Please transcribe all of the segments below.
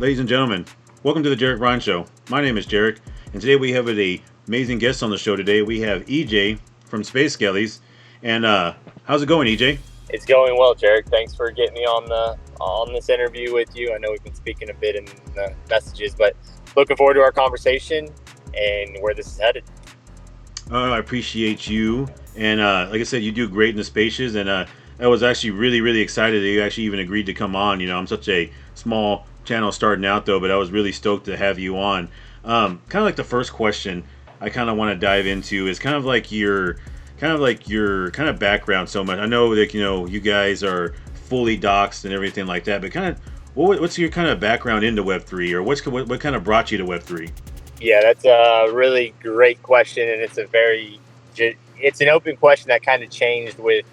Ladies and gentlemen, welcome to the Jarek Brian Show. My name is Jarek, and today we have an amazing guest on the show today. We have EJ from Space Skellies. And how's it going, EJ? It's going well, Jarek. Thanks for getting me on this interview with you. I know we've been speaking a bit in the messages, but looking forward to our conversation and where this is headed. I appreciate you. And like I said, you do great in the spaces, and I was actually really excited that you actually even agreed to come on. You know, I'm such a small channel starting out though, but I was really stoked to have you on. Kind of like the first question I kind of want to dive into is kind of like your background so much. I know that, you know, you guys are fully doxed and everything like that, but kind of what's your kind of background into Web3, or what kind of brought you to Web3? Yeah, that's a really great question, and it's an open question that kind of changed with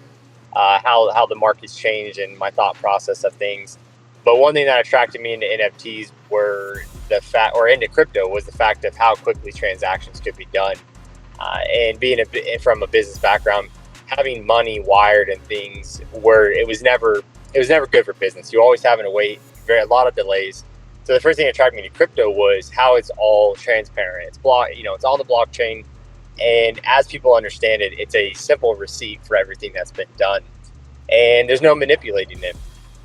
how the market's changed and my thought process of things. But one thing that attracted me into NFTs into crypto was the fact of how quickly transactions could be done. And being from a business background, having money wired and things where it was never good for business. You always having to wait, a lot of delays. So the first thing that attracted me to crypto was how it's all transparent. It's it's on the blockchain, and as people understand it, it's a simple receipt for everything that's been done, and there's no manipulating it.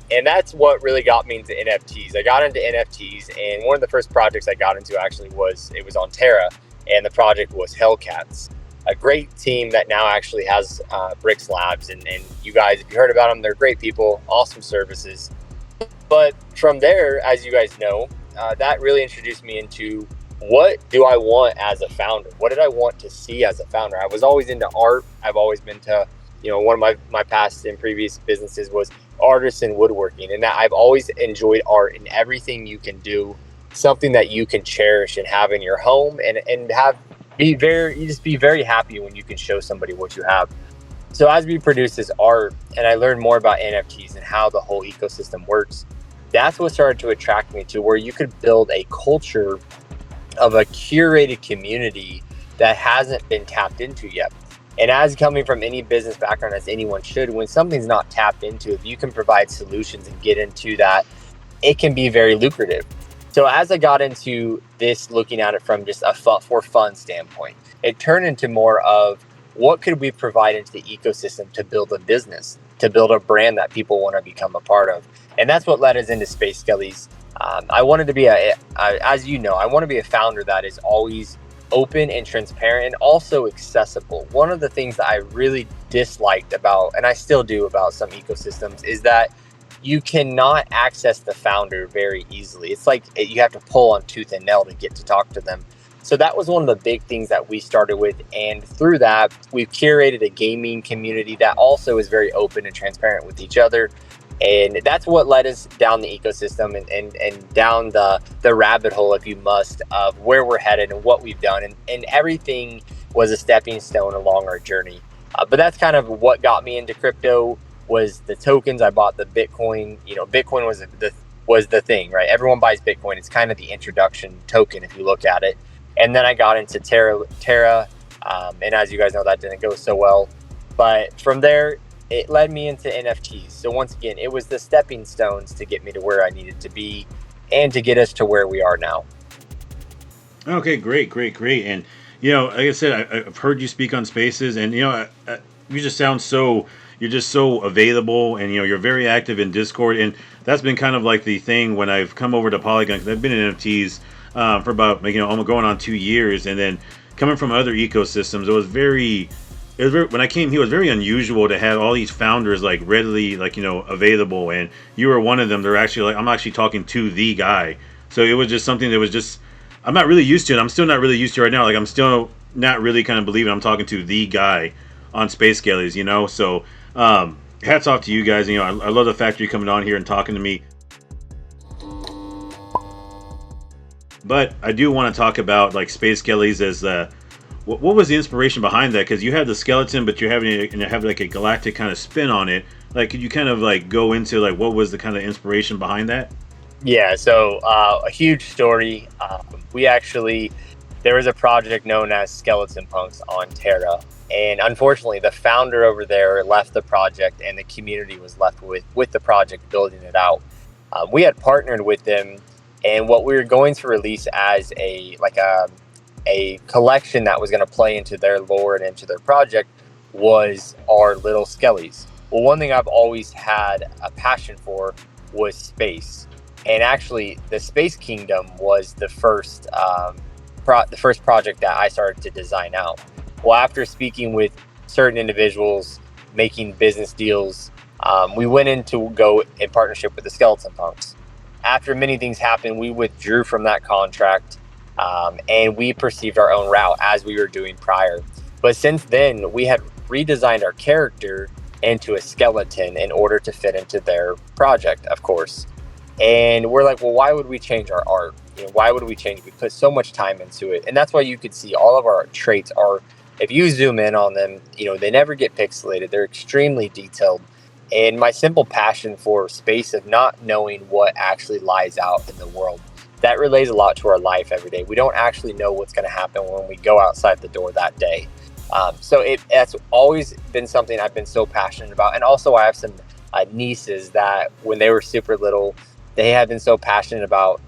And that's what really got me into NFTs. I got into NFTs, and one of the first projects I got into actually was on Terra, and the project was Hellcats, a great team that now actually has Bricks Labs. And you guys, if you heard about them, they're great people, awesome services. But from there, as you guys know, that really introduced me into what do I want as a founder? What did I want to see as a founder? I was always into art. I've always been to, one of my past and previous businesses was artists and woodworking, and that I've always enjoyed art and everything you can do, something that you can cherish and have in your home, and you just be very happy when you can show somebody what you have. So as we produce this art and I learned more about NFTs and how the whole ecosystem works, that's what started to attract me to where you could build a culture of a curated community that hasn't been tapped into yet. And as coming from any business background, as anyone should, when something's not tapped into, if you can provide solutions and get into that, it can be very lucrative. So as I got into this, looking at it from just for fun standpoint, it turned into more of what could we provide into the ecosystem to build a business, to build a brand that people want to become a part of. And that's what led us into Space Skellies. I wanted to be as you know, I want to be a founder that is always open and transparent and also accessible. One of the things that I really disliked about, and I still do about some ecosystems, is that you cannot access the founder very easily. It's like you have to pull on tooth and nail to get to talk to them. So that was one of the big things that we started with. And through that, we've curated a gaming community that also is very open and transparent with each other. And that's what led us down the ecosystem and down the rabbit hole, if you must, of where we're headed and what we've done. And everything was a stepping stone along our journey. But that's kind of what got me into crypto, was the tokens. I bought the Bitcoin. Bitcoin was the thing, right? Everyone buys Bitcoin. It's kind of the introduction token if you look at it. And then I got into Terra. And as you guys know, that didn't go so well. But from there, it led me into NFTs. So once again, it was the stepping stones to get me to where I needed to be and to get us to where we are now. Okay, great. And, like I said, I've heard you speak on Spaces, and, you just sound you're just so available, and, you're very active in Discord. And that's been kind of like the thing when I've come over to Polygon, because I've been in NFTs for about, almost going on 2 years. And then coming from other ecosystems, it was very, when I came here, it was very unusual to have all these founders readily available, and you were one of them. They're actually I'm actually talking to the guy. So it was just something that was just, I'm not really used to it. I'm still not really used to it right now. I'm still not really kind of believing I'm talking to the guy on Space Skellies, So hats off to you guys. I love the fact you're coming on here and talking to me. But I do want to talk about Space Skellies as what was the inspiration behind that? Because you have the skeleton, but you have a galactic kind of spin on it. Could you kind of go into what was the kind of inspiration behind that? Yeah, so a huge story. There was a project known as Skeleton Punks on Terra, and unfortunately, the founder over there left the project, and the community was left with the project building it out. We had partnered with them And what we were going to release as a collection that was going to play into their lore and into their project was our little Skellies. Well, one thing I've always had a passion for was space, and actually, the Space Kingdom was the first project that I started to design out. Well, after speaking with certain individuals, making business deals, we went in to go in partnership with the Skeleton Punks. After many things happened, we withdrew from that contract, and we perceived our own route as we were doing prior. But since then, we had redesigned our character into a skeleton in order to fit into their project, of course. And we're like, well, why would we change our art? Why would we change? We put so much time into it. And that's why you could see all of our traits are, if you zoom in on them, they never get pixelated. They're extremely detailed. And my simple passion for space of not knowing what actually lies out in the world, that relates a lot to our life every day. We don't actually know what's going to happen when we go outside the door that day. So that's always been something I've been so passionate about. And also I have some nieces that when they were super little, they have been so passionate about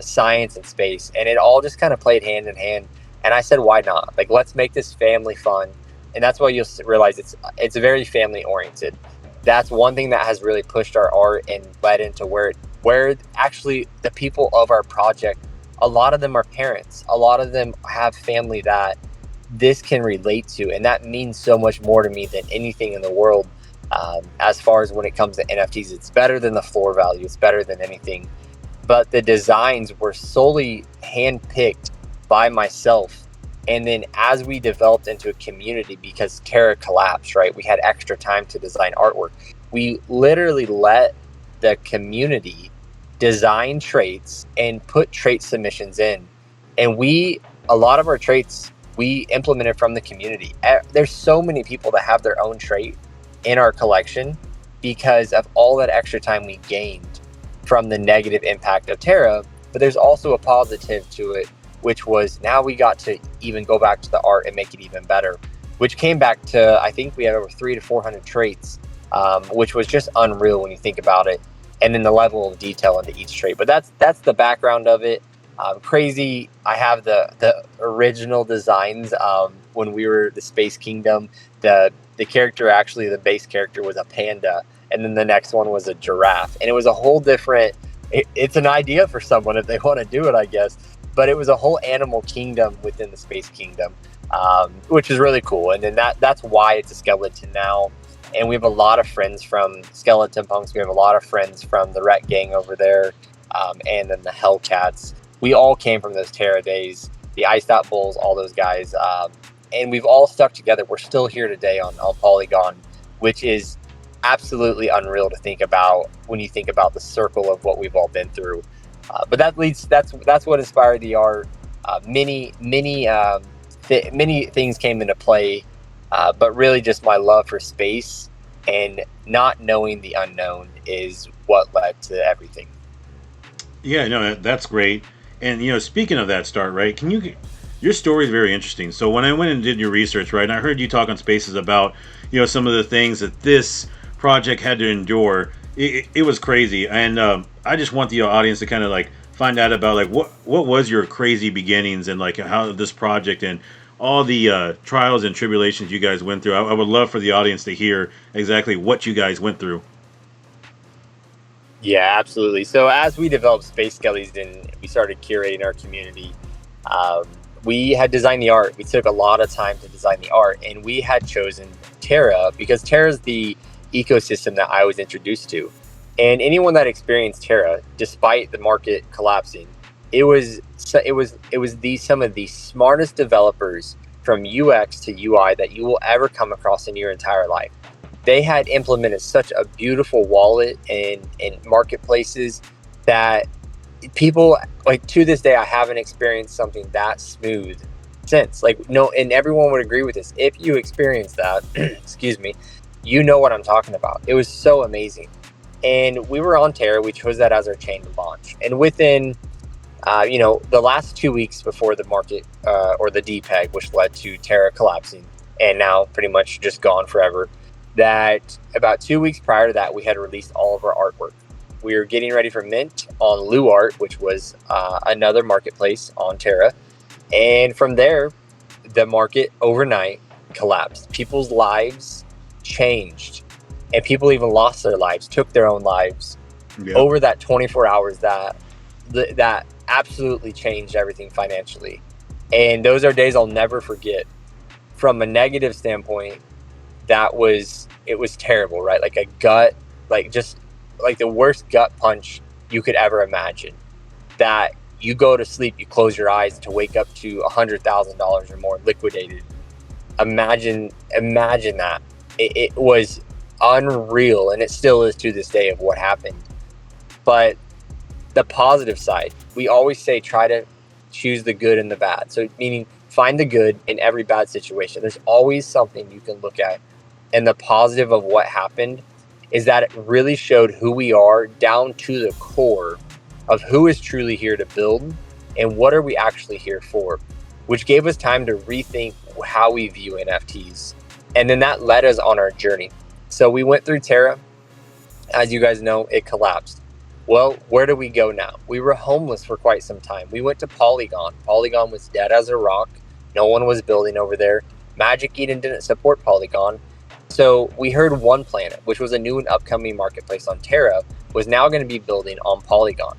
science and space, and it all just kind of played hand in hand. And I said, why not? Like, let's make this family fun. And that's why you'll realize it's very family oriented. That's one thing that has really pushed our art and led into where actually the people of our project, a lot of them are parents. A lot of them have family that this can relate to. And that means so much more to me than anything in the world. As far as when it comes to NFTs, it's better than the floor value. It's better than anything. But the designs were solely handpicked by myself. And then as we developed into a community, because Terra collapsed, right? We had extra time to design artwork. We literally let the community design traits and put trait submissions in. And a lot of our traits, we implemented from the community. There's so many people that have their own trait in our collection because of all that extra time we gained from the negative impact of Terra. But there's also a positive to it, which was now we got to even go back to the art and make it even better, which came back to, I think we had over 300 to 400 traits, which was just unreal when you think about it. And then the level of detail into each trait. But that's the background of it. Crazy. I have the original designs when we were the Space Kingdom. The character, actually, the base character was a panda, and then the next one was a giraffe. And it was a whole different, it's an idea for someone if they want to do it, I guess. But it was a whole animal kingdom within the Space Kingdom, which is really cool. And then that's why it's a skeleton now. And we have a lot of friends from Skeleton Punks. We have a lot of friends from the Wreck Gang over there, and then the Hellcats. We all came from those Terra days, the Iced Out Bulls, all those guys. And we've all stuck together. We're still here today on Polygon, which is absolutely unreal to think about when you think about the circle of what we've all been through. But that's what inspired the art. Many things came into play, but really just my love for space and not knowing the unknown is what led to everything. Yeah, no, that's great. And speaking of that start, right? Your story is very interesting. So when I went and did your research, right, and I heard you talk on Spaces about some of the things that this project had to endure, it was crazy. And I just want the audience to kind of like find out about like what was your crazy beginnings and like how this project and all the trials and tribulations you guys went through. I would love for the audience to hear exactly what you guys went through. Yeah, absolutely. So as we developed Space Skellies and we started curating our community, we had designed the art. We took a lot of time to design the art, and we had chosen Terra because Terra is the ecosystem that I was introduced to. And anyone that experienced Terra, despite the market collapsing, it was some of the smartest developers from UX to UI that you will ever come across in your entire life. They had implemented such a beautiful wallet and marketplaces that people, like, to this day, I haven't experienced something that smooth since. Like, no, and everyone would agree with this. If you experienced that, excuse me, you know what I'm talking about. It was so amazing. And we were on Terra. We chose that as our chain to launch. And within, the last 2 weeks before the market or the DPEG, which led to Terra collapsing and now pretty much just gone forever, that about 2 weeks prior to that, we had released all of our artwork. We were getting ready for mint on Luart, which was another marketplace on Terra. And from there, the market overnight collapsed. People's lives changed, and people even lost their lives, took their own lives over that 24 hours. That absolutely changed everything financially. And those are days I'll never forget. From a negative standpoint, it was terrible, right? Like a gut, just like the worst gut punch you could ever imagine. That you go to sleep, you close your eyes to wake up to $100,000 or more liquidated. Imagine that. It was unreal, and it still is to this day of what happened. But the positive side, we always say try to choose the good and the bad. So meaning find the good in every bad situation. There's always something you can look at. And the positive of what happened is that it really showed who we are down to the core of who is truly here to build and what are we actually here for, which gave us time to rethink how we view NFTs. And then that led us on our journey. So we went through Terra. As you guys know, it collapsed. Well, where do we go now? We were homeless for quite some time. We went to Polygon. Polygon was dead as a rock. No one was building over there. Magic Eden didn't support Polygon. So we heard One Planet, which was a new and upcoming marketplace on Terra, was now going to be building on Polygon.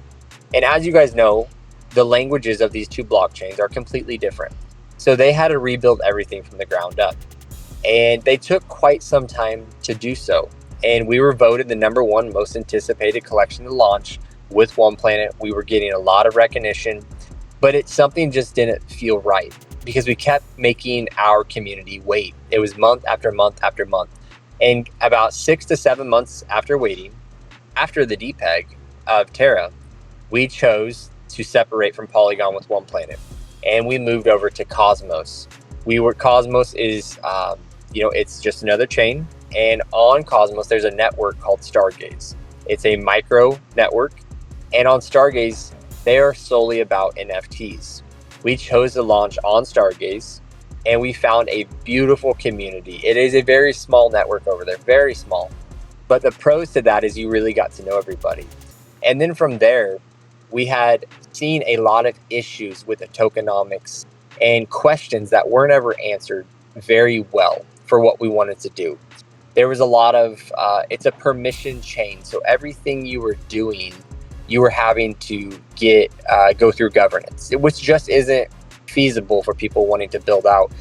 And as you guys know, the languages of these two blockchains are completely different. So they had to rebuild everything from the ground up. And they took quite some time to do so. And we were voted the #1 most anticipated collection to launch with One Planet. We were getting a lot of recognition, but something just didn't feel right because we kept making our community wait. It was month after month after month. And about 6 to 7 months after waiting, after the DPEG of Terra, we chose to separate from Polygon with One Planet. And we moved over to Cosmos. Cosmos is, it's just another chain. And on Cosmos, there's a network called Stargaze. It's a micro network. And on Stargaze, they are solely about NFTs. We chose to launch on Stargaze, and we found a beautiful community. It is a very small network over there, very small. But the pros to that is you really got to know everybody. And then from there, we had seen a lot of issues with the tokenomics and questions that weren't ever answered very well for what we wanted to do. There was a lot of, it's a permission chain. So everything you were doing, you were having to go through governance, which just isn't feasible for people wanting to build out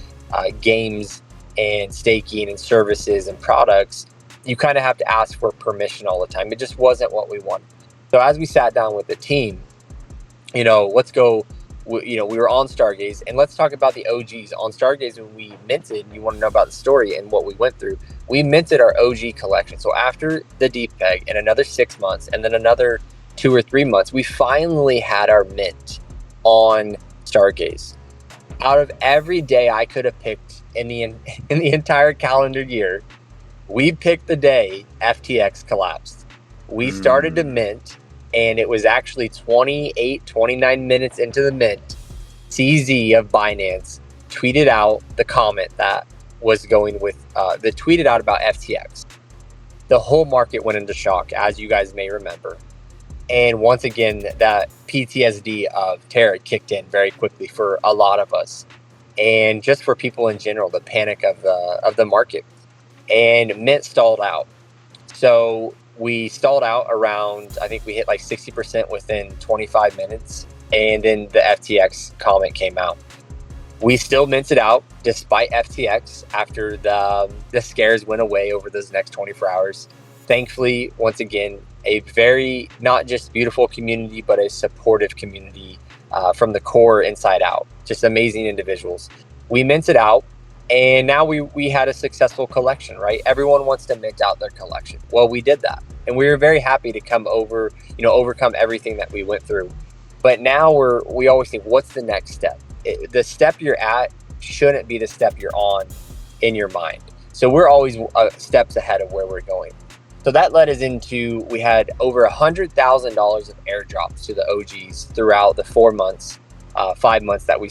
games and staking and services and products. You kind of have to ask for permission all the time. It just wasn't what we wanted. So as we sat down with the team, let's go, we were on Stargaze, and let's talk about the OGs. On Stargaze, when we minted, you want to know about the story and what we went through, we minted our OG collection. So after the DPEG and another 6 months and then another 2 or 3 months, we finally had our mint on Stargaze. Out of every day I could have picked in the entire calendar year, we picked the day FTX collapsed. We started to mint, and it was actually 29 minutes into the mint. CZ of Binance tweeted out the comment that was going with, tweeted out about FTX. The whole market went into shock, as you guys may remember. And once again, that PTSD of Terra kicked in very quickly for a lot of us. And just for people in general, the panic of the market. And mint stalled out. So we stalled out around, I think we hit like 60% within 25 minutes. And then the FTX comment came out. We still minted out despite FTX after the scares went away over those next 24 hours. Thankfully, once again, a very, not just beautiful community, but a supportive community from the core inside out. Just amazing individuals. We minted out, and now we had a successful collection, right? Everyone wants to mint out their collection. Well, we did that. And we were very happy to overcome everything that we went through. But now we always think, what's the next step? The step you're at shouldn't be the step you're on in your mind. So we're always steps ahead of where we're going. So that led us into, we had over $100,000 of airdrops to the OGs throughout the 5 months that we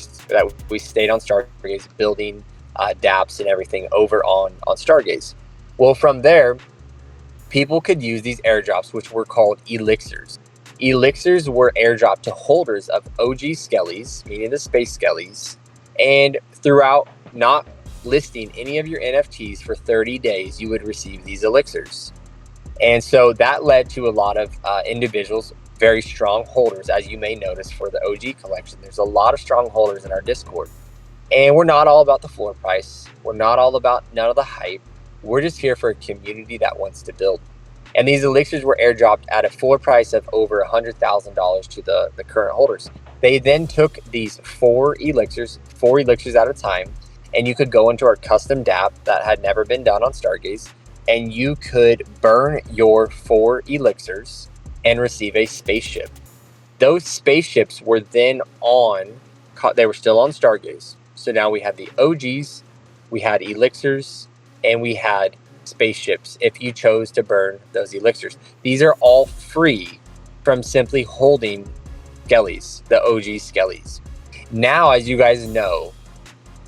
stayed on Stargaze, building dApps and everything over on Stargaze. Well, from there, people could use these airdrops, which were called Elixirs. Elixirs were airdropped to holders of OG Skellies, meaning the Space Skellies, and throughout not listing any of your NFTs for 30 days, you would receive these Elixirs. And so that led to a lot of individuals, very strong holders, as you may notice for the OG collection. There's a lot of strong holders in our Discord. And we're not all about the floor price. We're not all about none of the hype. We're just here for a community that wants to build. And these Elixirs were airdropped at a floor price of over $100,000 to the current holders. They then took these four elixirs at a time, and you could go into our custom DApp that had never been done on Stargaze, and you could burn your 4 elixirs and receive a spaceship. Those spaceships were then they were still on Stargaze. So now we had the OGs, we had elixirs, and we had spaceships if you chose to burn those elixirs. These are all free from simply holding Skellies, the OG Skellies. Now, as you guys know,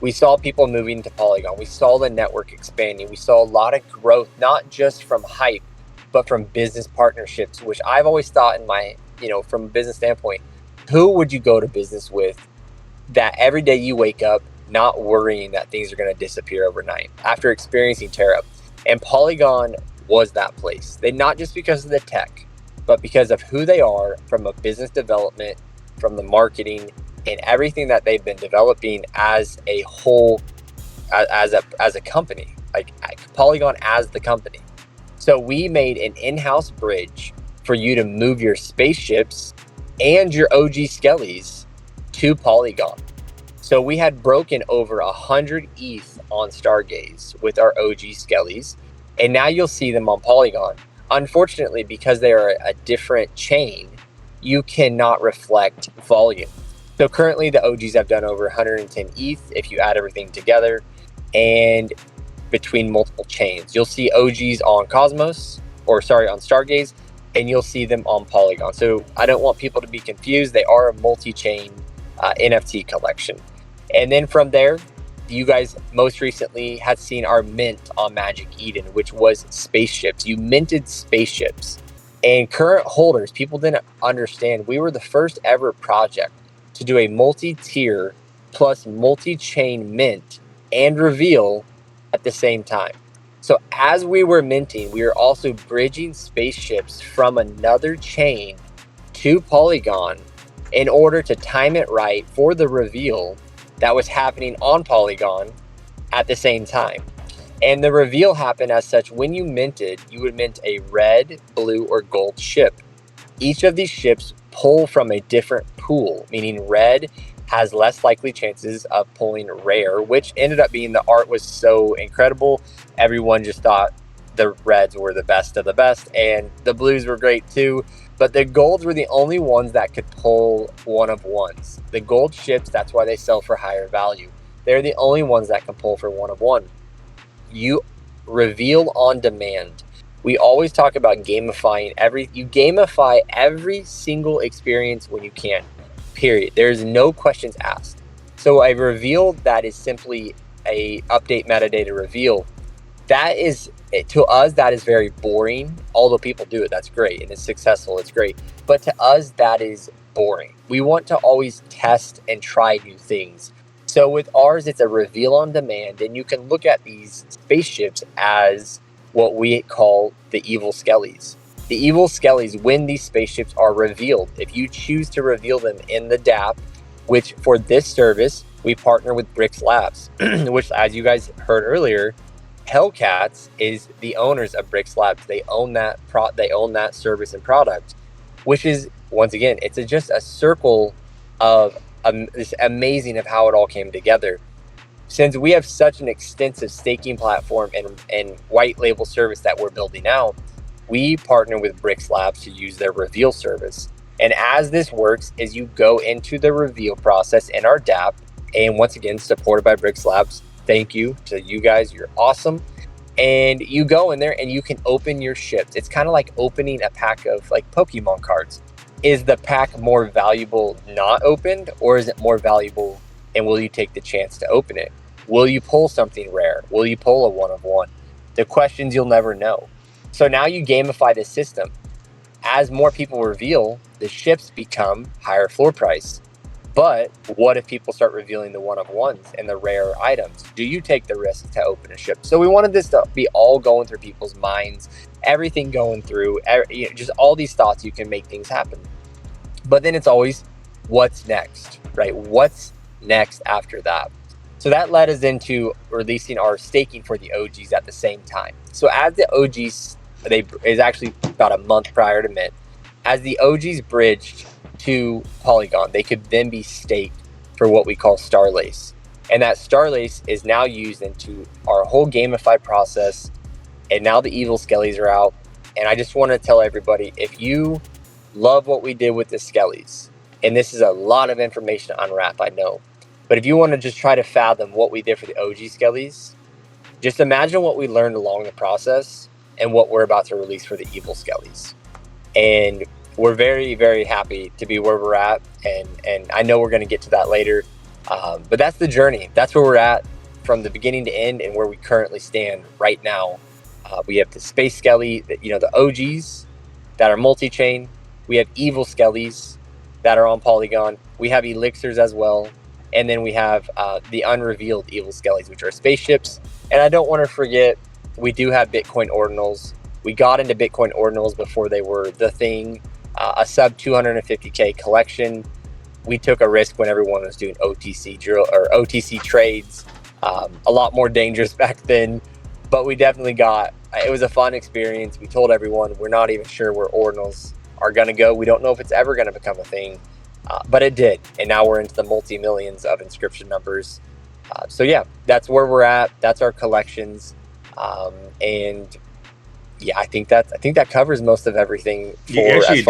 we saw people moving to Polygon. We saw the network expanding. We saw a lot of growth, not just from hype, but from business partnerships, which I've always thought from a business standpoint, who would you go to business with that every day you wake up not worrying that things are going to disappear overnight after experiencing Terra? And Polygon was that place. They not just because of the tech, but because of who they are from a business development, from the marketing, and everything that they've been developing as a whole, as a company, like Polygon as the company. So we made an in-house bridge for you to move your spaceships and your OG Skellies to Polygon. So we had broken over 100 ETH on Stargaze with our OG Skellies, and now you'll see them on Polygon. Unfortunately, because they are a different chain, you cannot reflect volume. So currently the OGs have done over 110 ETH if you add everything together, and between multiple chains. You'll see OGs on on Stargaze, and you'll see them on Polygon. So I don't want people to be confused. They are a multi-chain NFT collection. And then from there, you guys most recently had seen our mint on Magic Eden, which was spaceships. You minted spaceships. And current holders, people didn't understand, we were the first ever project to do a multi-tier plus multi-chain mint and reveal at the same time. So as we were minting, we were also bridging spaceships from another chain to Polygon in order to time it right for the reveal that was happening on Polygon at the same time. And the reveal happened as such: when you minted, you would mint a red, blue, or gold ship. Each of these ships pull from a different pool, meaning red has less likely chances of pulling rare, which ended up being the art was so incredible. Everyone just thought the reds were the best of the best, and the blues were great too. But the golds were the only ones that could pull one of ones. The gold ships, that's why they sell for higher value. They're the only ones that can pull for one of one. You reveal on demand. We always talk about gamifying you gamify every single experience when you can, period. There's no questions asked. So a reveal that is simply a update metadata reveal, that is, to us, that is very boring. Although people do it, that's great, and it's successful, it's great. But to us, that is boring. We want to always test and try new things. So with ours, it's a reveal on demand, and you can look at these spaceships as what we call the evil Skellies. The evil Skellies, when these spaceships are revealed, if you choose to reveal them in the DApp, which for this service, we partner with Bricks Labs, which, as you guys heard earlier, Hellcats is the owners of Bricks Labs. They own that they own that service and product, which is, once again, it's just a circle of this amazing of how it all came together. Since we have such an extensive staking platform and white label service that we're building out, we partner with Bricks Labs to use their reveal service. And as this works is you go into the reveal process in our DApp, and once again, supported by Bricks Labs. Thank you to you guys. You're awesome. And you go in there and you can open your ships. It's kind of like opening a pack of like Pokemon cards. Is the pack more valuable not opened, or is it more valuable and will you take the chance to open it? Will you pull something rare? Will you pull a one of one? The questions you'll never know. So now you gamify the system. As more people reveal, the ships become higher floor price. But what if people start revealing the one-of-ones and the rare items? Do you take the risk to open a ship? So we wanted this to be all going through people's minds, everything going through, just all these thoughts, you can make things happen. But then it's always, what's next, right? What's next after that? So that led us into releasing our staking for the OGs at the same time. So as the OGs, is actually about a month prior to mint, as the OGs bridged to Polygon, they could then be staked for what we call Starlace. And that Starlace is now used into our whole gamified process. And now the evil Skellies are out. And I just want to tell everybody, if you love what we did with the Skellies, and this is a lot of information to unwrap, I know, but if you want to just try to fathom what we did for the OG Skellies, just imagine what we learned along the process and what we're about to release for the evil Skellies. And we're very, very happy to be where we're at. And I know we're going to get to that later. But that's the journey. That's where we're at from the beginning to end and where we currently stand right now. We have the Space Skelly, the OGs that are multi-chain. We have evil Skellies that are on Polygon. We have Elixirs as well. And then we have the unrevealed evil Skellies, which are spaceships. And I don't want to forget, we do have Bitcoin ordinals. We got into Bitcoin ordinals before they were the thing. A sub 250K collection. We took a risk when everyone was doing OTC trades. A lot more dangerous back then, but we definitely it was a fun experience. We told everyone we're not even sure where ordinals are going to go. We don't know if it's ever going to become a thing, but it did. And now we're into the multi-millions of inscription numbers. So yeah, that's where we're at. That's our collections. And yeah, I think that covers most of everything. You actually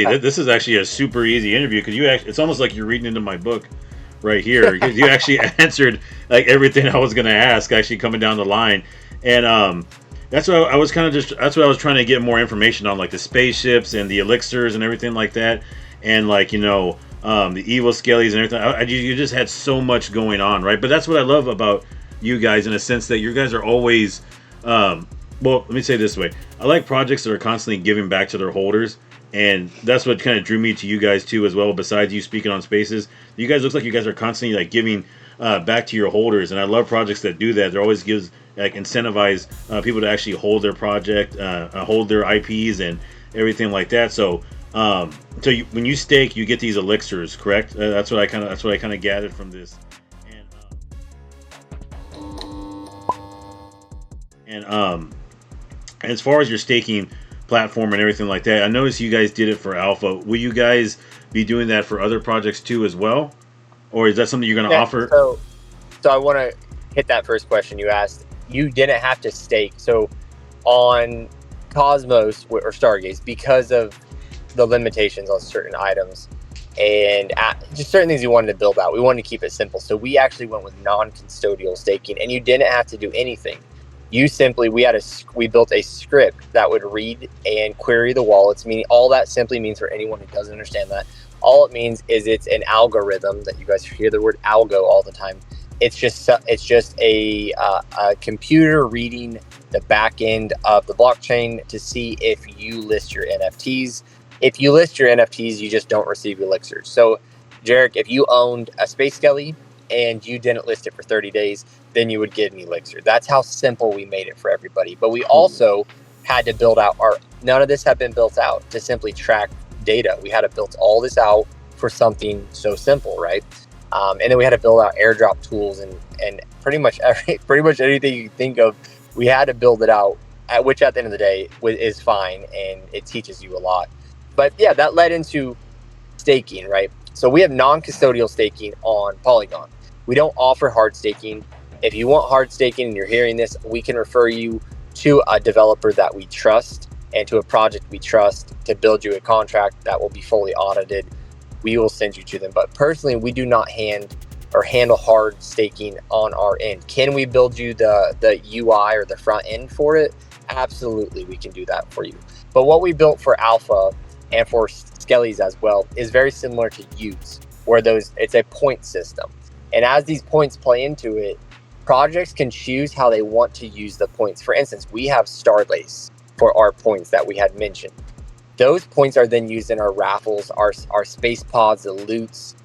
did. This is actually a super easy interview because it's almost like you're reading into my book right here. Because you actually answered like everything I was going to ask, actually coming down the line, and that's what I was that's what I was trying to get more information on, like the spaceships and the elixirs and everything like that, and like the evil Skellies and everything. You just had so much going on, right? But that's what I love about you guys, in a sense that you guys are always. Well, let me say it this way. I like projects that are constantly giving back to their holders, and that's what kind of drew me to you guys too as well, besides you speaking on Spaces. You guys looks like you guys are constantly like giving back to your holders, and I love projects that do that. They always incentivize people to actually hold their project, hold their IPs and everything like that. So when you stake, you get these elixirs, correct? That's what I kind of gathered from this. And as far as your staking platform and everything like that, I noticed you guys did it for Owlpha. Will you guys be doing that for other projects too as well? Or is that something you're going to offer? So I want to hit that first question you asked. You didn't have to stake. So on Cosmos or Stargaze, because of the limitations on certain items and just certain things you wanted to build out, we wanted to keep it simple. So we actually went with non-custodial staking, and you didn't have to do anything. We built a script that would read and query the wallets. Meaning, all that simply means, for anyone who doesn't understand that, all it means is it's an algorithm that you guys hear the word algo all the time. It's just a computer reading the back end of the blockchain to see if you list your NFTs. If you list your NFTs, you just don't receive elixirs. So, Jarek, if you owned a Space Skelly and you didn't list it for 30 days, then you would get an elixir. That's how simple we made it for everybody. But we also had to build out none of this had been built out to simply track data. We had to build all this out for something so simple, right? And then we had to build out airdrop tools and pretty much anything you can think of. We had to build it out, which at the end of the day is fine, and it teaches you a lot. But yeah, that led into staking, right? So we have non-custodial staking on Polygon. We don't offer hard staking. If you want hard staking and you're hearing this, we can refer you to a developer that we trust and to a project we trust to build you a contract that will be fully audited. We will send you to them. But personally, we do not handle hard staking on our end. Can we build you the UI or the front end for it? Absolutely, we can do that for you. But what we built for Owlpha and for Skellies as well is very similar to Utes, where it's a point system. And as these points play into it, projects can choose how they want to use the points. For instance, we have Starlace. for our points that we had mentioned. Those points are then used in our raffles, our space pods, the loots,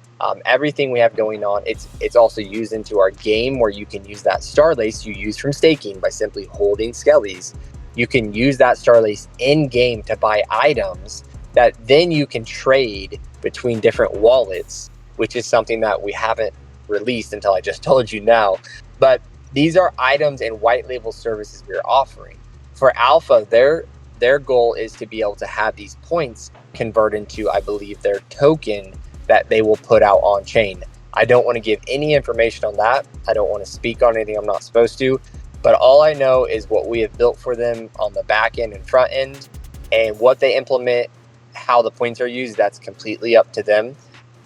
everything we have going on. It's also used into our game, where you can use that star lace you use from staking by simply holding Skellies. You can use that star lace in game to buy items that then you can trade between different wallets, which is something that we haven't released until I just told you now. But these are items and white label services we're offering. For Owlpha, their goal is to be able to have these points convert into, I believe, their token that they will put out on chain. I don't want to give any information on that. I don't want to speak on anything I'm not supposed to, but all I know is what we have built for them on the back end and front end, and what they implement, how the points are used, that's completely up to them.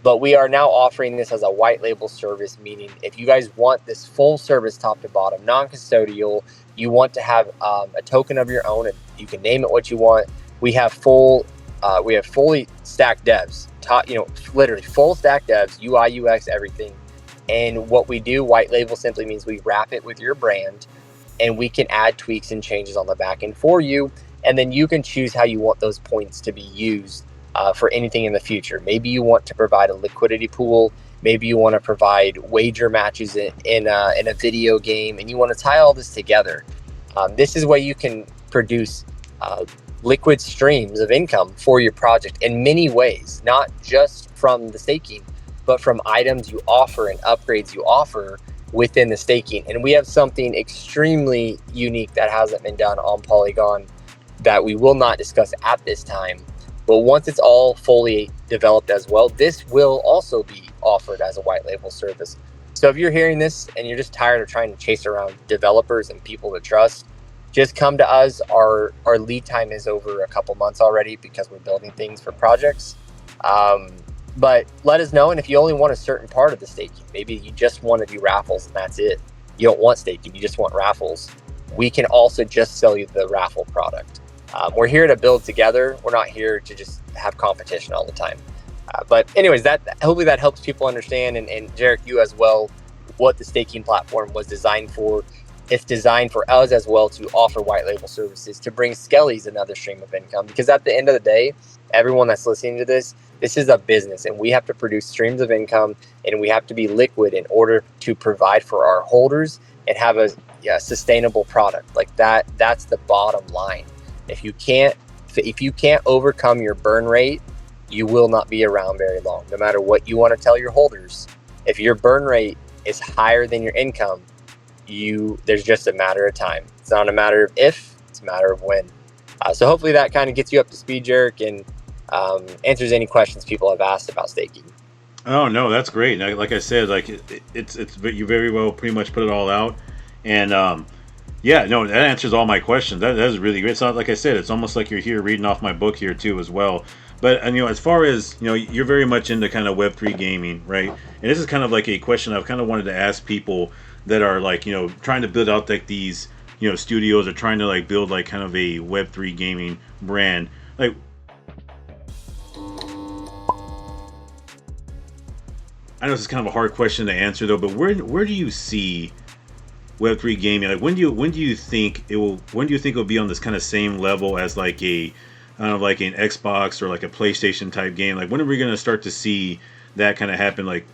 But we are now offering this as a white label service, meaning if you guys want this full service top to bottom, non-custodial, you want to have a token of your own, and you can name it what you want. We have fully stacked devs, literally full stack devs, UI, UX, everything. And what we do, white label simply means we wrap it with your brand, and we can add tweaks and changes on the back end for you. And then you can choose how you want those points to be used for anything in the future. Maybe you want to provide a liquidity pool. Maybe you want to provide wager matches in a video game, and you want to tie all this together. This is where you can produce liquid streams of income for your project in many ways, not just from the staking, but from items you offer and upgrades you offer within the staking. And we have something extremely unique that hasn't been done on Polygon that we will not discuss at this time. But once it's all fully developed as well, this will also be offered as a white label service. So if you're hearing this and you're just tired of trying to chase around developers and people to trust, just come to us. Our lead time is over a couple months already because we're building things for projects. But let us know. And if you only want a certain part of the staking, maybe you just want to do raffles and that's it. You don't want staking, you just want raffles. We can also just sell you the raffle product. We're here to build together. We're not here to just have competition all the time. But anyways, hopefully that helps people understand, and Jarek, you as well, what the staking platform was designed for. It's designed for us as well to offer white label services, to bring Skellies another stream of income, because at the end of the day, everyone that's listening to this is a business, and we have to produce streams of income, and we have to be liquid in order to provide for our holders and have a sustainable product. Like that's the bottom line. If you can't overcome your burn rate, you will not be around very long. No matter what you want to tell your holders, if your burn rate is higher than your income, there's just a matter of time. It's not a matter of if, it's a matter of when. So hopefully that kind of gets you up to speed, Jarek, and answers any questions people have asked about staking. Oh no, that's great. Like I said, like it's you very well pretty much put it all out, and yeah, no, that answers all my questions. That is really great. It's not, like I said, it's almost like you're here reading off my book here too as well. But and as far as you're very much into kind of Web3 gaming, right? And this is kind of like a question I've kind of wanted to ask people that are like trying to build out like these studios, or trying to like build like kind of a Web3 gaming brand. Like, I know this is kind of a hard question to answer though, but where do you see Web3 gaming? Like when do you think it will be on this kind of same level as like like an Xbox or like a PlayStation type game? Like when are we going to start to see that kind of happen? Like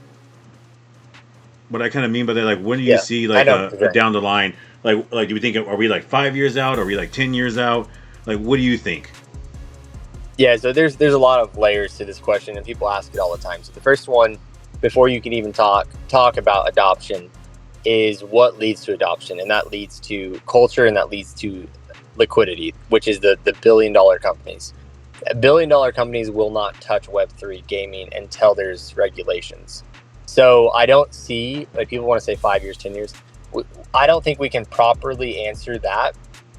what I kind of mean by that, like when do you see like a down the line, like do we think, are we like 5 years out? Are we like 10 years out? Like what do you think? Yeah, so there's a lot of layers to this question, and people ask it all the time. So the first one, before you can even talk about adoption, is what leads to adoption, and that leads to culture, and that leads to liquidity, which is the $1 billion companies. $1 billion companies will not touch Web3 gaming until there's regulations. So I don't see, like, people want to say 5 years, 10 years. I don't think we can properly answer that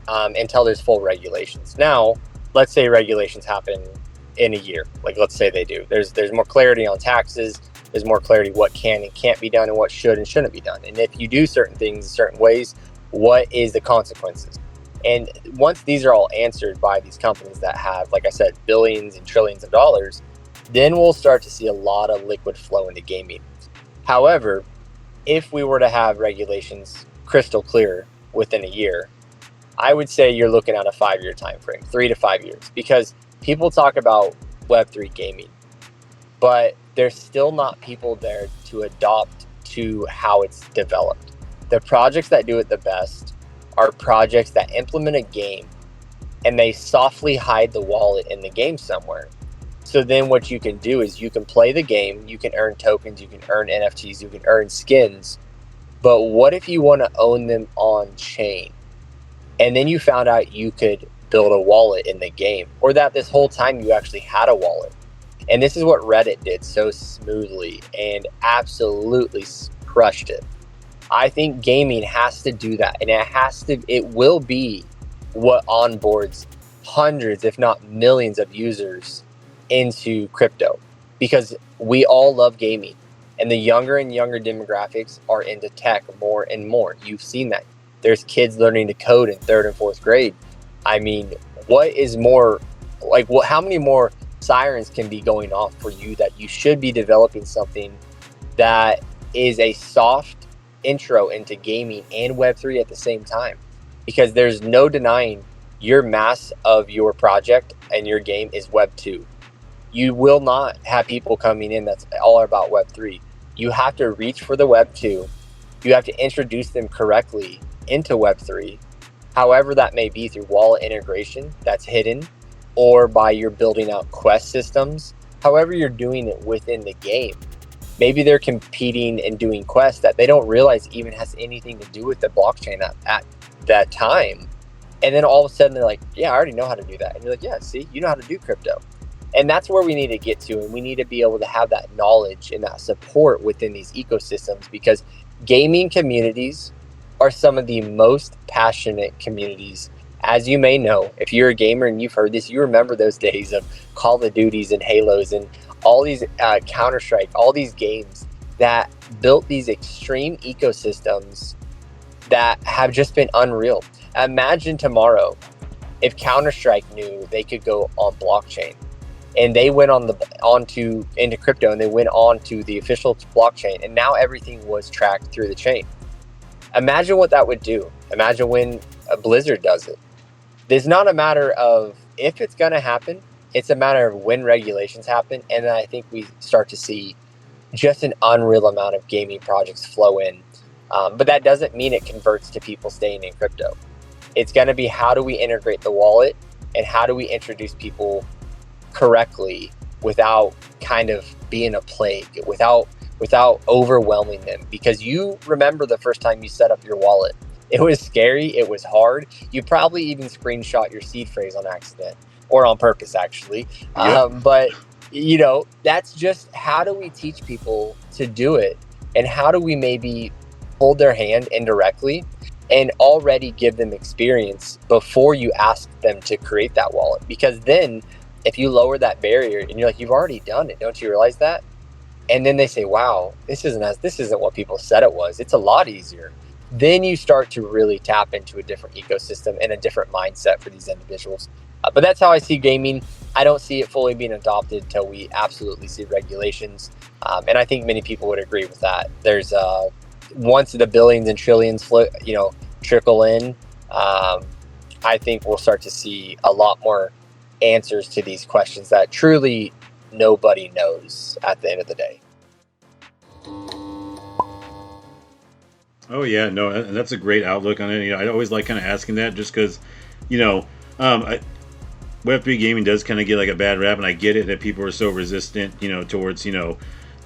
until there's full regulations. Now, let's say regulations happen in a year. Like, let's say they do. There's more clarity on taxes. There's more clarity what can and can't be done, and what should and shouldn't be done. And if you do certain things in certain ways, what is the consequences? And once these are all answered by these companies that have, like I said, billions and trillions of dollars, then we'll start to see a lot of liquid flow into gaming. However, if we were to have regulations crystal clear within a year, I would say you're looking at a 5-year time frame, 3 to 5 years, because people talk about Web3 gaming, but there's still not people there to adopt to how it's developed. The projects that do it the best are projects that implement a game and they softly hide the wallet in the game somewhere. So then what you can do is you can play the game, you can earn tokens, you can earn NFTs, you can earn skins. But what if you want to own them on chain? And then you found out you could build a wallet in the game, or that this whole time you actually had a wallet. And this is what Reddit did so smoothly and absolutely crushed it. I think gaming has to do that, and it will be what onboards hundreds, if not millions of users into crypto, because we all love gaming, and the younger and younger demographics are into tech more and more. You've seen that. There's kids learning to code in 3rd and 4th grade. I mean, what is more, like, how many more sirens can be going off for you that you should be developing something that is a soft intro into gaming and Web3 at the same time? Because there's no denying your mass of your project and your game is Web2. You will not have people coming in that's all about Web3. You have to reach for the Web2. You have to introduce them correctly into Web3, however that may be, through wallet integration that's hidden, or by your building out quest systems, however you're doing it within the game. Maybe they're competing and doing quests that they don't realize even has anything to do with the blockchain at that time. And then all of a sudden they're like, yeah, I already know how to do that. And you're like, yeah, see, you know how to do crypto. And that's where we need to get to. And we need to be able to have that knowledge and that support within these ecosystems, because gaming communities are some of the most passionate communities. As you may know, if you're a gamer and you've heard this, you remember those days of Call of Duties and Halos and all these Counter-Strike, all these games that built these extreme ecosystems that have just been unreal. Imagine tomorrow if Counter-Strike knew they could go on blockchain and they went into crypto and they went on to the official blockchain, and now everything was tracked through the chain. Imagine what that would do. Imagine when a Blizzard does it. There's not a matter of if it's going to happen. It's a matter of when regulations happen. And then I think we start to see just an unreal amount of gaming projects flow in. But that doesn't mean it converts to people staying in crypto. It's going to be, how do we integrate the wallet and how do we introduce people correctly without kind of being a plague, without overwhelming them? Because you remember the first time you set up your wallet. It was scary. It was hard. You probably even screenshot your seed phrase on accident, or on purpose, actually. Yep. But, you know, that's just, how do we teach people to do it? And how do we maybe hold their hand indirectly and already give them experience before you ask them to create that wallet? Because then if you lower that barrier and you're like, you've already done it, don't you realize that? And then they say, wow, this isn't what people said it was. It's a lot easier. Then you start to really tap into a different ecosystem and a different mindset for these individuals. But that's how I see gaming. I don't see it fully being adopted until we absolutely see regulations. And I think many people would agree with that. There's once the billions and trillions trickle in, I think we'll start to see a lot more answers to these questions that truly nobody knows at the end of the day. Oh yeah, no, and that's a great outlook on it. You know, I always like kind of asking that, just because, you know, Web3 gaming does kind of get like a bad rap, and I get it that people are so resistant, you know, towards, you know,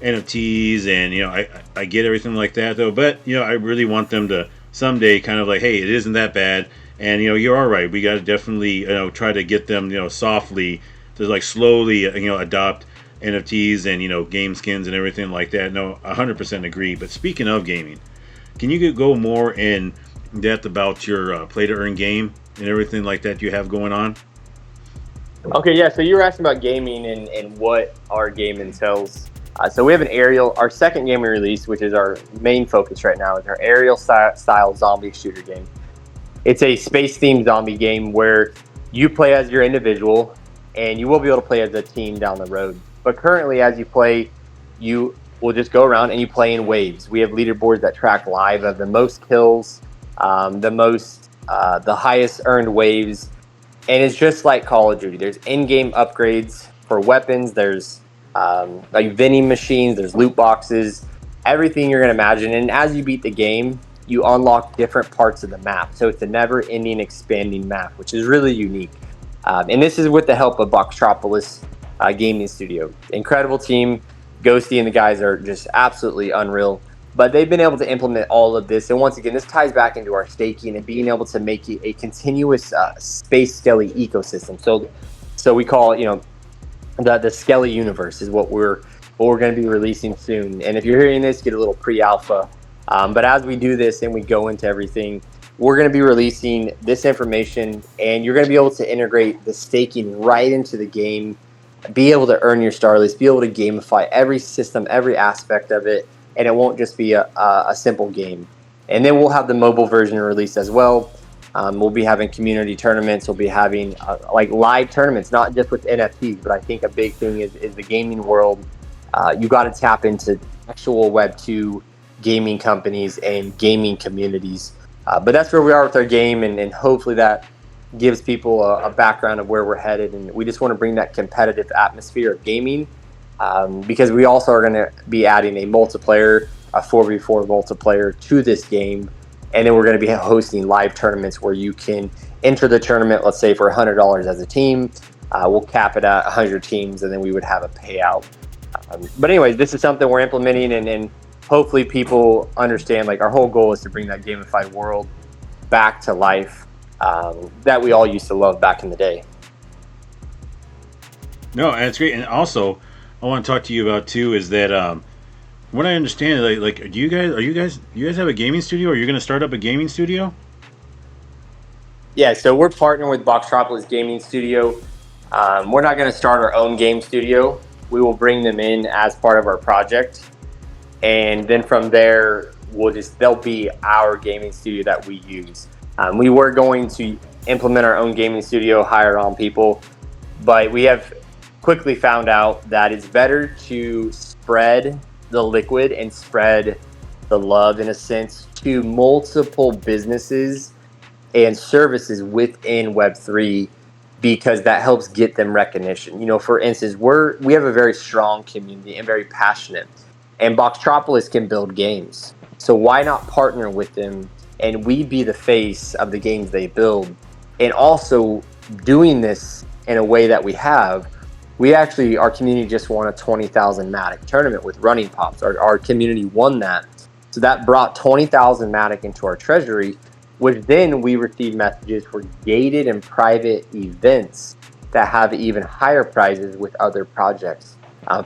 NFTs, and, you know, I get everything like that though. But, you know, I really want them to someday kind of like, hey, it isn't that bad, and, you know, you're all right. We got to definitely, you know, try to get them, you know, softly to like slowly, you know, adopt NFTs and, you know, game skins and everything like that. No, 100% agree. But speaking of gaming, can you go more in depth about your play to earn game and everything like that you have going on? Okay, yeah. So you were asking about gaming and what our game entails. So we have our second game we released, which is our main focus right now, is our aerial style zombie shooter game. It's a space themed zombie game where you play as your individual, and you will be able to play as a team down the road. But currently, as you play, you will just go around and you play in waves. We have leaderboards that track live of the most kills, the most the highest earned waves, and it's just like Call of Duty. There's in-game upgrades for weapons. There's like vending machines. There's loot boxes. Everything you're gonna imagine. And as you beat the game, you unlock different parts of the map. So it's a never-ending, expanding map, which is really unique. And this is with the help of Boxtropolis Gaming Studio. Incredible team. Ghosty and the guys are just absolutely unreal. But they've been able to implement all of this. And once again, this ties back into our staking and being able to make it a continuous Space Skelly ecosystem. So we call it, the Skelly universe is what we're going to be releasing soon. And if you're hearing this, get a little pre-alpha. But as we do this and we go into everything, we're going to be releasing this information, and you're going to be able to integrate the staking right into the game, be able to earn your Starlies, be able to gamify every system, every aspect of it, and it won't just be a simple game. And then we'll have the mobile version released as well. We'll be having community tournaments. We'll be having like live tournaments, not just with NFTs, but I think a big thing is the gaming world. You got to tap into actual Web2 gaming companies and gaming communities. But that's where we are with our game, and hopefully that gives people a background of where we're headed. And we just want to bring that competitive atmosphere of gaming, because we also are going to be adding a multiplayer, a 4v4 multiplayer to this game. And then we're going to be hosting live tournaments where you can enter the tournament, let's say for $100 as a team. We'll cap it at 100 teams, and then we would have a payout. But anyways, this is something we're implementing, and hopefully people understand, like, our whole goal is to bring that gamified world back to life that we all used to love back in the day. No, that's great. And also, I want to talk to you about too is that what I understand, like, do you guys have a gaming studio? Or are you going to start up a gaming studio? Yeah, so we're partnering with Boxtropolis Gaming Studio. We're not going to start our own game studio. We will bring them in as part of our project, and then from there, they'll be our gaming studio that we use. We were going to implement our own gaming studio, hire on people, but we have quickly found out that it's better to spread the liquid and spread the love, in a sense, to multiple businesses and services within Web3, because that helps get them recognition. For instance, we have a very strong community and very passionate, and Boxtropolis can build games. So why not partner with them and we be the face of the games they build? And also doing this in a way that our community just won a 20,000 Matic tournament with Running Pops. Our community won that. So that brought 20,000 Matic into our treasury, which then we received messages for gated and private events that have even higher prizes with other projects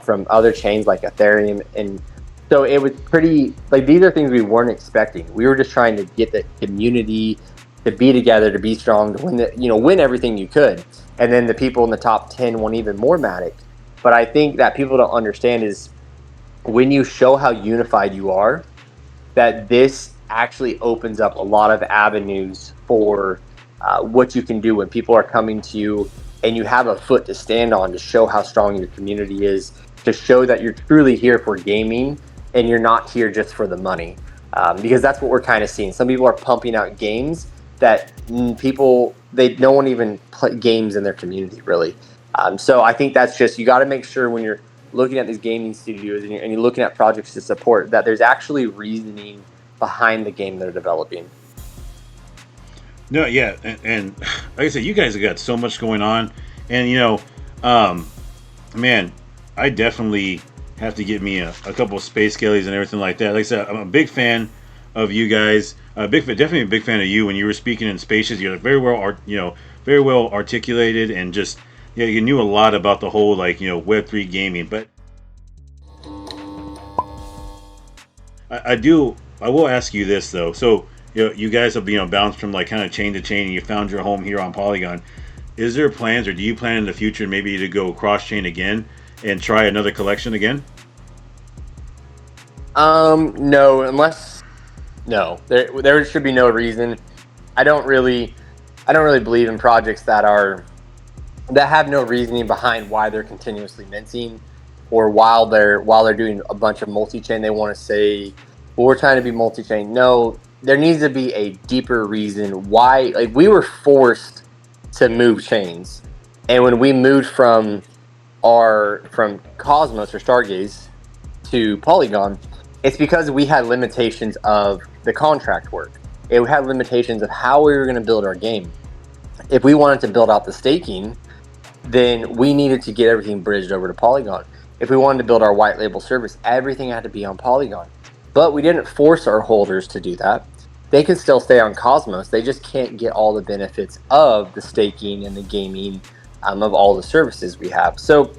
from other chains like Ethereum. And so it was pretty, like, these are things we weren't expecting. We were just trying to get the community to be together, to be strong, to win everything you could. And then the people in the top 10 won even more Matic. But I think that people don't understand is when you show how unified you are, that this actually opens up a lot of avenues for what you can do when people are coming to you and you have a foot to stand on to show how strong your community is, to show that you're truly here for gaming and you're not here just for the money. Because that's what we're kind of seeing. Some people are pumping out games that no one even play games in their community, really. So I think that's just, you got to make sure when you're looking at these gaming studios and you're looking at projects to support, that there's actually reasoning behind the game they're developing. No, yeah, and like I said, you guys have got so much going on, and man, I definitely have to get me a couple of Space Skellies and everything like that. Like I said, I'm a big fan of you guys. Definitely a big fan of you when you were speaking in Spaces. You're very well articulated, and just you knew a lot about the whole Web3 gaming. But I will ask you this though. So you guys have bounced from kind of chain to chain, and you found your home here on Polygon. Is there plans, or do you plan in the future maybe to go cross chain again and try another collection again? No, there should be no reason. I don't really believe in projects that have no reasoning behind why they're continuously minting, or while they're doing a bunch of multi-chain, they want to say, well, we're trying to be multi-chain. No, there needs to be a deeper reason why. Like, we were forced to move chains, and when we moved from Cosmos or Stargaze to Polygon, it's because we had limitations of the contract work. It had limitations of how we were going to build our game. If we wanted to build out the staking, then we needed to get everything bridged over to Polygon. If we wanted to build our white label service, everything had to be on Polygon. But we didn't force our holders to do that. They can still stay on Cosmos. They just can't get all the benefits of the staking and the gaming of all the services we have. So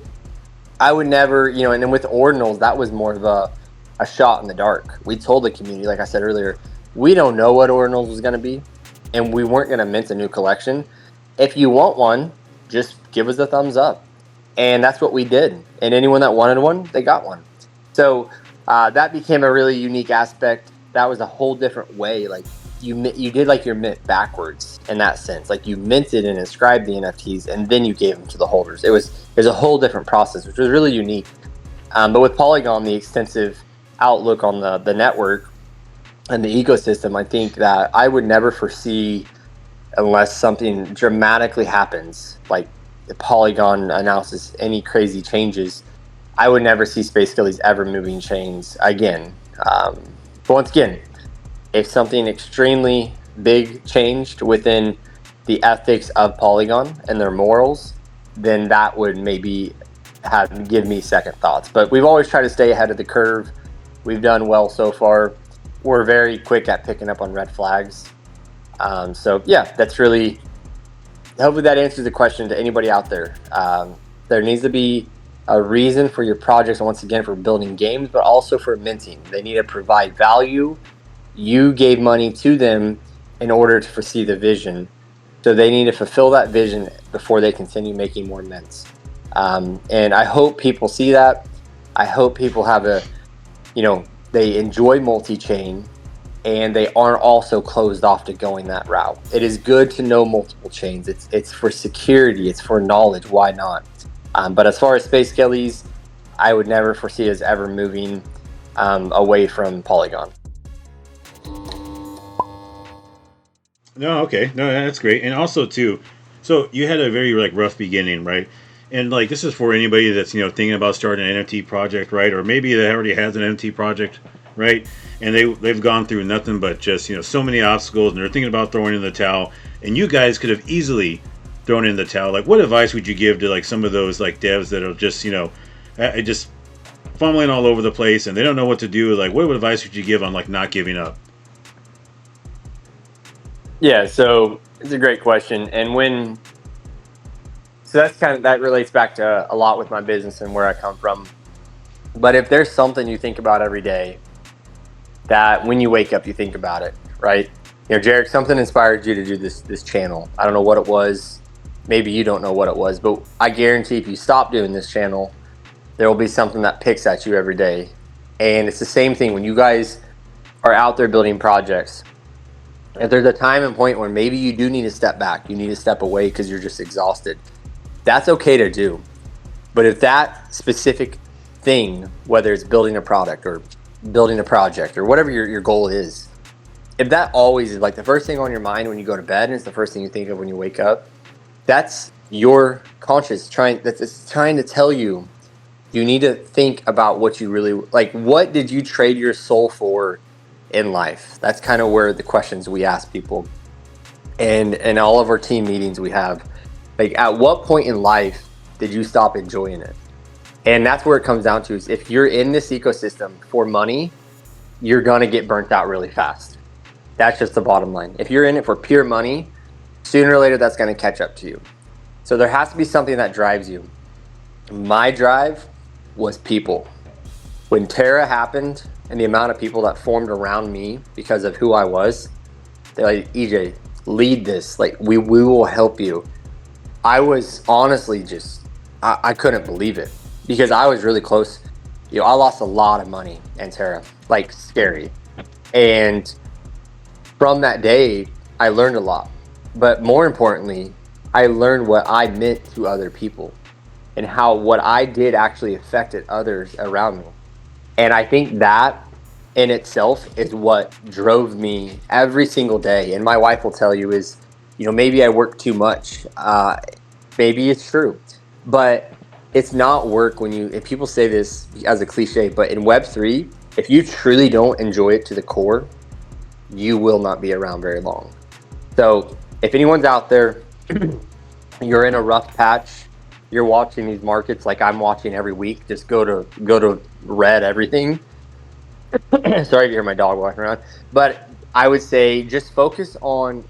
I would never, and then with ordinals, that was more of a shot in the dark. We told the community, like I said earlier, we don't know what ordinals was going to be, and we weren't going to mint a new collection. If you want one, just give us a thumbs up. And that's what we did. And anyone that wanted one, they got one. So that became a really unique aspect. That was a whole different way. Like, you did like your mint backwards in that sense. Like, you minted and inscribed the NFTs, and then you gave them to the holders. It was a whole different process, which was really unique. But with Polygon, the extensive outlook on the network and the ecosystem, I think that I would never foresee, unless something dramatically happens, like the Polygon announces any crazy changes, I would never see Space Skellies ever moving chains again. But once again, if something extremely big changed within the ethics of Polygon and their morals, then that would maybe give me second thoughts. But we've always tried to stay ahead of the curve. We've done well so far. We're very quick at picking up on red flags. So yeah, that's really, hopefully that answers the question to anybody out there. There needs to be a reason for your projects, once again, for building games, but also for minting. They need to provide value. You gave money to them in order to foresee the vision. So they need to fulfill that vision before they continue making more mints. And I hope people see that. I hope people have they enjoy multi-chain, and they aren't also closed off to going that route. It is good to know multiple chains. It's for security. It's for knowledge. Why not? But as far as Space Skellies, I would never foresee us ever moving away from Polygon. No, okay. No, that's great. And also, too, so you had a very, rough beginning, right? And, this is for anybody that's, thinking about starting an NFT project, right? Or maybe that already has an NFT project, right? And they've gone through nothing but just, so many obstacles, and they're thinking about throwing in the towel. And you guys could have easily thrown in the towel. Like, what advice would you give to, some of those, devs that are just, just fumbling all over the place and they don't know what to do? Like, what advice would you give on, not giving up? Yeah, so it's a great question. And that relates back to a lot with my business and where I come from. But if there's something you think about every day, that when you wake up, you think about it, right? Jarek, something inspired you to do this channel. I don't know what it was. Maybe you don't know what it was, but I guarantee if you stop doing this channel, there will be something that picks at you every day. And it's the same thing when you guys are out there building projects. If there's a time and point where maybe you do need to step back, you need to step away because you're just exhausted, that's okay to do. But if that specific thing, whether it's building a product or building a project or whatever your goal is, if that always is the first thing on your mind when you go to bed and it's the first thing you think of when you wake up, that's your conscience trying to tell you need to think about what you really what did you trade your soul for in life? That's kind of where the questions we ask people, and in all of our team meetings we have, at what point in life did you stop enjoying it? And that's where it comes down to, is if you're in this ecosystem for money, you're gonna get burnt out really fast. That's just the bottom line. If you're in it for pure money, sooner or later that's gonna catch up to you. So there has to be something that drives you. My drive was people. When Terra happened and the amount of people that formed around me because of who I was, they're like, EJ, lead this. We will help you. I was honestly I couldn't believe it because I was really close. I lost a lot of money in Terra, scary. And from that day, I learned a lot. But more importantly, I learned what I meant to other people and how what I did actually affected others around me. And I think that in itself is what drove me every single day. And my wife will tell you is, maybe I work too much. Maybe it's true, but it's not work if people say this as a cliche, but in Web3, if you truly don't enjoy it to the core, you will not be around very long. So if anyone's out there, you're in a rough patch, you're watching these markets like I'm watching every week, just go to red everything. Sorry to hear my dog walking around, but I would say just focus on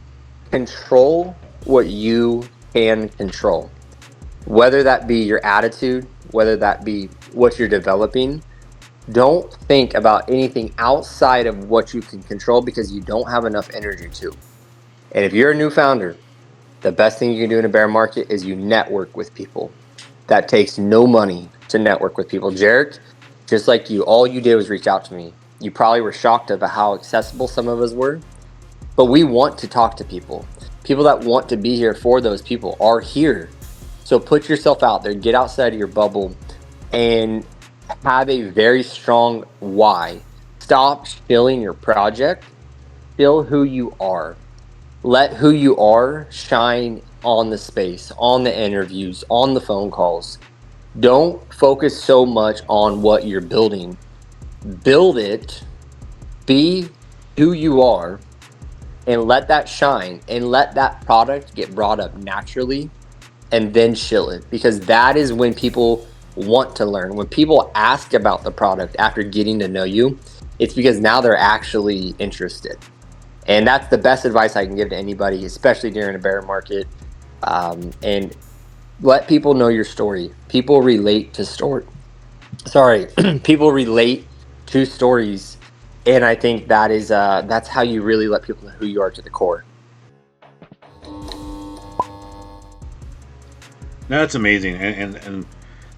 control what you can control, whether that be your attitude, whether that be what you're developing. Don't think about anything outside of what you can control because you don't have enough energy to. And if you're a new founder, the best thing you can do in a bear market is you network with people. That takes no money to network with people. Jarek, just like you, all you did was reach out to me. You probably were shocked about how accessible some of us were, but we want to talk to people. People that want to be here for those people are here. So put yourself out there, get outside of your bubble, and have a very strong why. Stop shilling your project. Shill who you are. Let who you are shine on the space, on the interviews, on the phone calls. Don't focus so much on what you're building. Build it. Be who you are and let that shine and let that product get brought up naturally and then shill it, because that is when people want to learn. When people ask about the product after getting to know you, it's because now they're actually interested. And that's the best advice I can give to anybody, especially during a bear market. And let people know your story. People relate to people relate to stories. And I think that is that's how you really let people know who you are to the core. No, that's amazing, and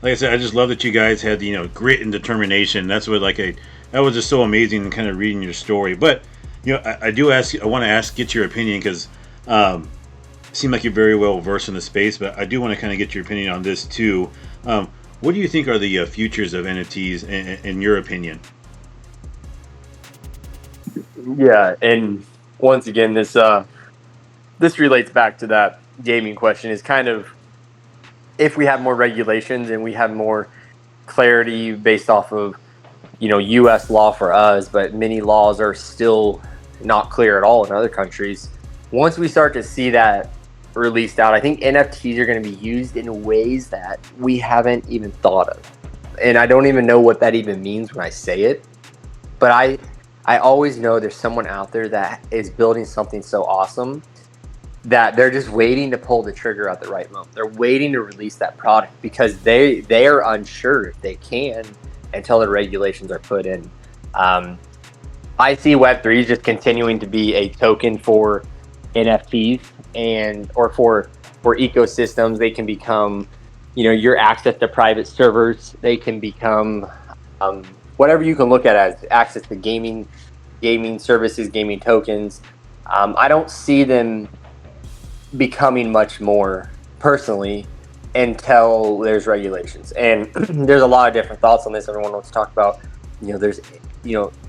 like I said, I just love that you guys had the grit and determination. That's what that was just so amazing, kind of reading your story. But I want to get your opinion because it seemed like you're very well versed in the space. But I do want to kind of get your opinion on this too. What do you think are the futures of NFTs in your opinion? Yeah, and once again, this relates back to that gaming question. Is kind of if we have more regulations and we have more clarity based off of U.S. law for us, but many laws are still not clear at all in other countries. Once we start to see that released out, I think NFTs are going to be used in ways that we haven't even thought of, and I don't even know what that even means when I say it. But I always know there's someone out there that is building something so awesome that they're just waiting to pull the trigger at the right moment. They're waiting to release that product because they are unsure if they can until the regulations are put in. I see Web3 just continuing to be a token for NFTs or for ecosystems. They can become, your access to private servers. They can become whatever you can look at as access to gaming services, gaming tokens. I don't see them becoming much more personally until there's regulations. And there's a lot of different thoughts on this. Everyone wants to talk about, there's,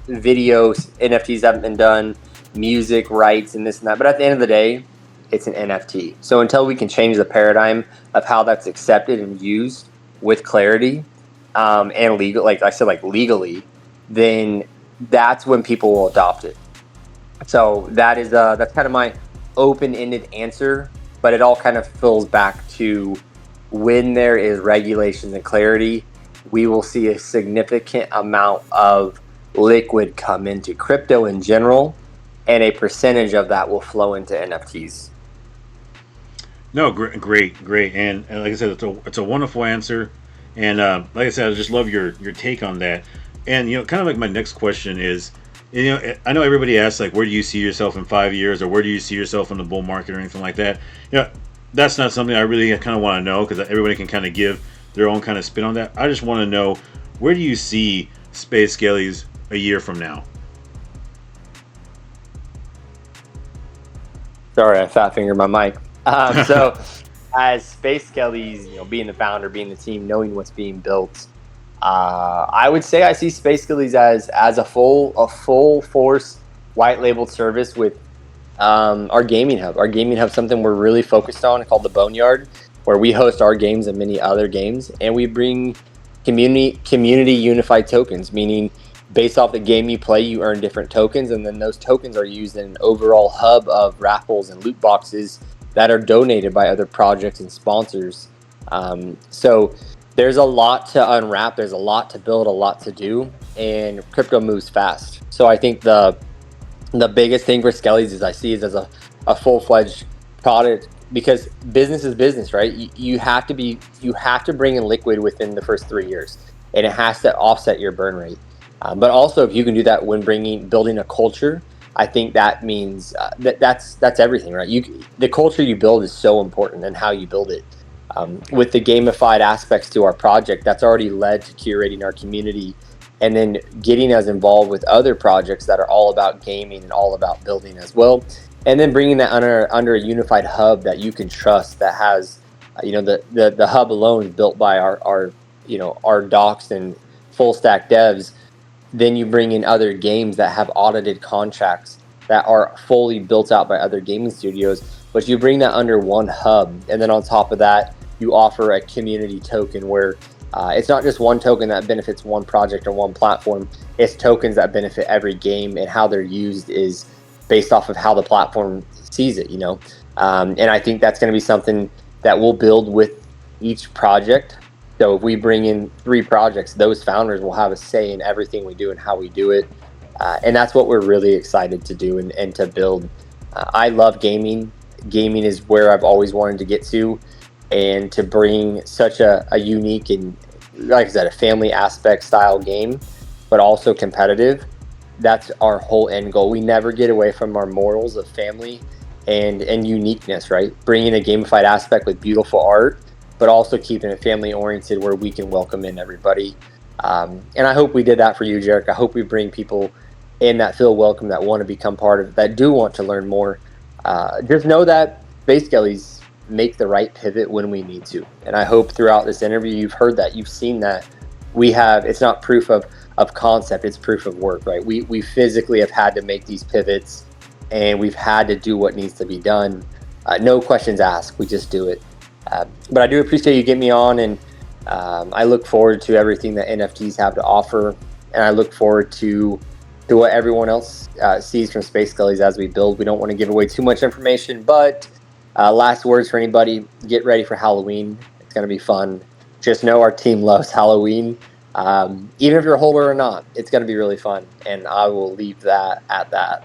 videos, NFTs haven't been done, music rights and this and that. But at the end of the day, it's an NFT. So until we can change the paradigm of how that's accepted and used with clarity and legal, like I said, like legally, then that's when people will adopt it. So that's kind of my open-ended answer, but it all kind of fills back to when there is regulations and clarity, we will see a significant amount of liquid come into crypto in general, and a percentage of that will flow into NFTs. No, great, and like I said, it's a wonderful answer, and like I said, I just love your take on that, and kind of like my next question is, I know everybody asks like, where do you see yourself in 5 years, or where do you see yourself in the bull market, or anything like that. That's not something I really kind of want to know because everybody can kind of give their own kind of spin on that. I just want to know, where do you see Space Skellies a year from now? Sorry, I fat fingered my mic. So as Space Skellies, being the founder, being the team, knowing what's being built, I would say I see Space Skellies as a full force white labeled service with our gaming hub. Our gaming hub is something we're really focused on called the Boneyard, where we host our games and many other games, and we bring community unified tokens, meaning based off the game you play, you earn different tokens, and then those tokens are used in an overall hub of raffles and loot boxes that are donated by other projects and sponsors. So there's a lot to unwrap, there's a lot to build, a lot to do, and crypto moves fast. So I think the biggest thing for Skellies is I see it as a full-fledged product, because business is business, right? You have to bring in liquid within the first 3 years, and it has to offset your burn rate. But also, if you can do that when building a culture, I think that means that's everything, right? The culture you build is so important, and how you build it. With the gamified aspects to our project, that's already led to curating our community, and then getting us involved with other projects that are all about gaming and all about building as well. And then bringing that under a unified hub that you can trust, that has, the hub alone is built by our docs and full stack devs. Then you bring in other games that have audited contracts that are fully built out by other gaming studios, but you bring that under one hub. And then on top of that, you offer a community token where it's not just one token that benefits one project or one platform. It's tokens that benefit every game, and how they're used is based off of how the platform sees it, and I think that's going to be something that we'll build with each project. So if we bring in 3 projects, those founders will have a say in everything we do and how we do it, and that's what we're really excited to do and to build. I love gaming. Gaming is where I've always wanted to get to, and to bring such a unique and, like I said, a family aspect style game, but also competitive. That's our whole end goal. We never get away from our morals of family and uniqueness, right? Bringing a gamified aspect with beautiful art, but also keeping it family oriented, where we can welcome in everybody. And I hope we did that for you, Jarek. I hope we bring people in that feel welcome, that want to become part of it, that do want to learn more. Just know that Space Skellies make the right pivot when we need to. And I hope throughout this interview, you've heard that, you've seen that it's not proof of concept, it's proof of work, right? We physically have had to make these pivots, and we've had to do what needs to be done. No questions asked, we just do it. But I do appreciate you getting me on, and I look forward to everything that NFTs have to offer, and I look forward to what everyone else sees from Space Skellies as we build. We don't want to give away too much information, but last words for anybody: get ready for Halloween. It's going to be fun. Just know our team loves Halloween. Even if you're a holder or not, it's going to be really fun, and I will leave that at that.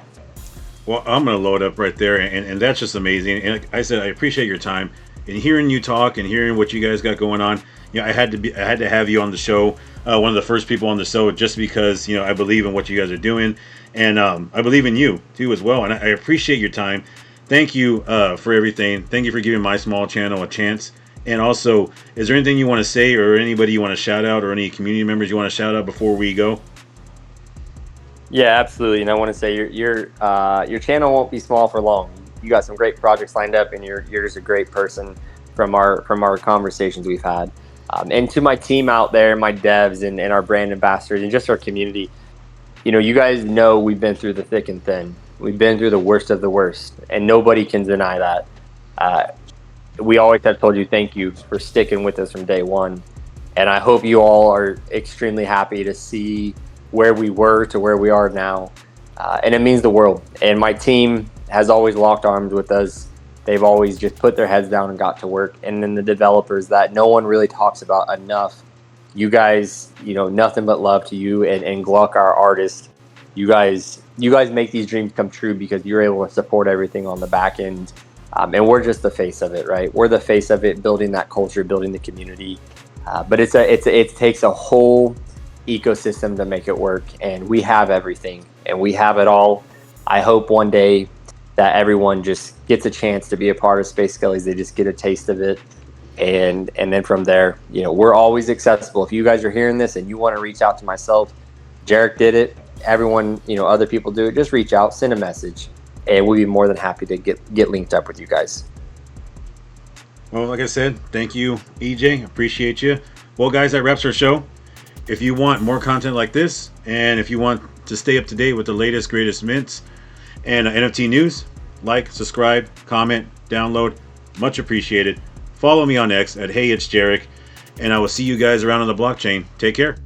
Well, I'm going to load up right there, and that's just amazing. And like I said, I appreciate your time, and hearing you talk and hearing what you guys got going on. I had to have you on the show, one of the first people on the show, just because I believe in what you guys are doing, and I believe in you too as well. And I appreciate your time. Thank you for everything. Thank you for giving my small channel a chance. And also, is there anything you want to say, or anybody you want to shout out, or any community members you want to shout out before we go? Yeah, absolutely. And I want to say your channel won't be small for long. You got some great projects lined up, and you're just a great person from our conversations we've had. And to my team out there, my devs and our brand ambassadors, and just our community, you guys know we've been through the thick and thin. We've been through the worst of the worst, and nobody can deny that. We always have told you thank you for sticking with us from day one. And I hope you all are extremely happy to see where we were to where we are now. And it means the world. And my team has always locked arms with us. They've always just put their heads down and got to work. And then the developers that no one really talks about enough. You guys, nothing but love to you and Gluck, our artist. You guys make these dreams come true because you're able to support everything on the back end. And we're just the face of it, right? We're the face of it, building that culture, building the community. But it takes a whole ecosystem to make it work, and we have everything, and we have it all. I hope one day that everyone just gets a chance to be a part of Space Skellies. They just get a taste of it, and then from there, we're always accessible. If you guys are hearing this and you want to reach out to myself, Jarek did it. Everyone, other people do it. Just reach out, send a message. And we'll be more than happy to get linked up with you guys. Well, like I said, thank you, EJ. Appreciate you. Well, guys, that wraps our show. if you want more content like this, and if you want to stay up to date with the latest, greatest mints and NFT news, like, subscribe, comment, download. Much appreciated. Follow me on X at Hey It's Jarek, and I will see you guys around on the blockchain. Take care.